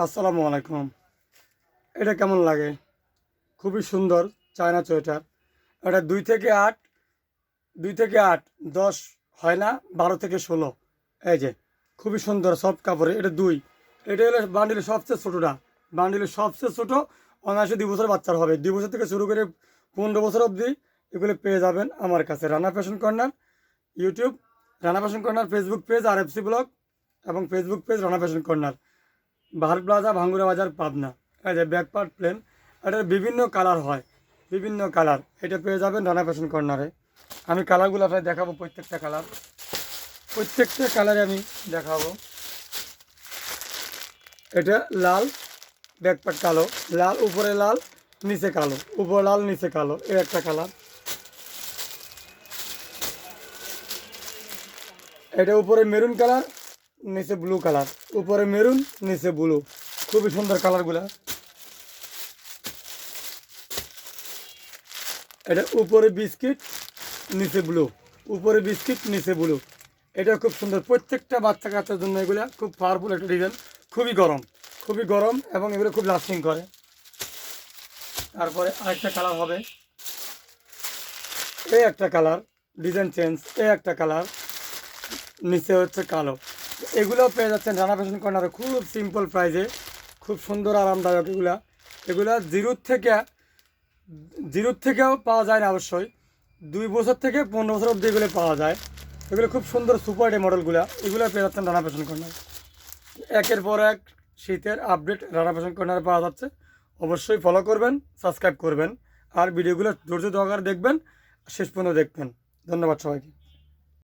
আসসালামু আলাইকুম। এটা কেমন লাগে? খুবই সুন্দর চায়না সোয়েটার। এটা 2 থেকে 8 10 হয় না, 12 থেকে 16। এই যে খুবই সুন্দর সফট কাপড়ে, এটা দুই। এটা হলো বান্ডিলের সবচেয়ে ছোটোটা, বান্ডিলের সবচেয়ে ছোটো। অনায়াসে 2 বছর বাচ্চার হবে, 2 বছর থেকে শুরু করে 15 বছর অবধি এগুলো পেয়ে যাবেন আমার কাছে। Rana fashion corner YouTube, Rana fashion corner Facebook page আর এফসি ব্লগ, এবং Facebook page Rana fashion corner, Bahar plaza, Bhangura Bazar, Pabna. এই যে ব্যাক পার্ট প্লেন, এটার বিভিন্ন কালার হয়, বিভিন্ন কালার এটা পেয়ে যাবেন রানা ফ্যাশন কর্নারে। আমি কালারগুলো আপনাকে দেখাবো, প্রত্যেকটা কালারে আমি দেখাবো। এটা লাল, ব্যাক পার্ট কালো, লাল উপরে লাল নিচে কালো, উপরে লাল নিচে কালো, এর একটা কালার। এটা উপরে মেরুন কালার, নিচে ব্লু কালার, উপরে মেরুন নিচে ব্লু, খুবই সুন্দর কালারগুলা। এটা উপরে বিস্কিট নিচে ব্লু, উপরে বিস্কিট নিচে ব্লু, এটা খুব সুন্দর। প্রত্যেকটা বাচ্চা কাচ্চার জন্য এগুলো খুব পাওয়ারফুল একটা ডিজাইন, খুবই গরম এবং এগুলো খুব লাস্টিং করে। তারপরে আরেকটা কালার হবে, এই একটা কালার, ডিজাইন চেঞ্জ, এই একটা কালার, নিচে হচ্ছে কালো। এগুলোও পেয়ে যাচ্ছেন রানা ফ্যাশন কর্নারে খুব সিম্পল প্রাইসে, খুব সুন্দর আরামদায়ক। এগুলা জিরোর থেকেও পাওয়া যায় না অবশ্যই, 2 বছর থেকে 15 বছর অবধি এগুলো পাওয়া যায়। এগুলো খুব সুন্দর সুপার ডে মডেলগুলো, এগুলো পেয়ে যাচ্ছেন রানা ফ্যাশন কর্নার। একের পর এক শীতের আপডেট রানা ফ্যাশন কর্নারে পাওয়া যাচ্ছে। অবশ্যই ফলো করবেন, সাবস্ক্রাইব করবেন, আর ভিডিওগুলো ধৈর্য সহকারে দেখবেন, শেষ পর্যন্ত দেখবেন। ধন্যবাদ সবাইকে।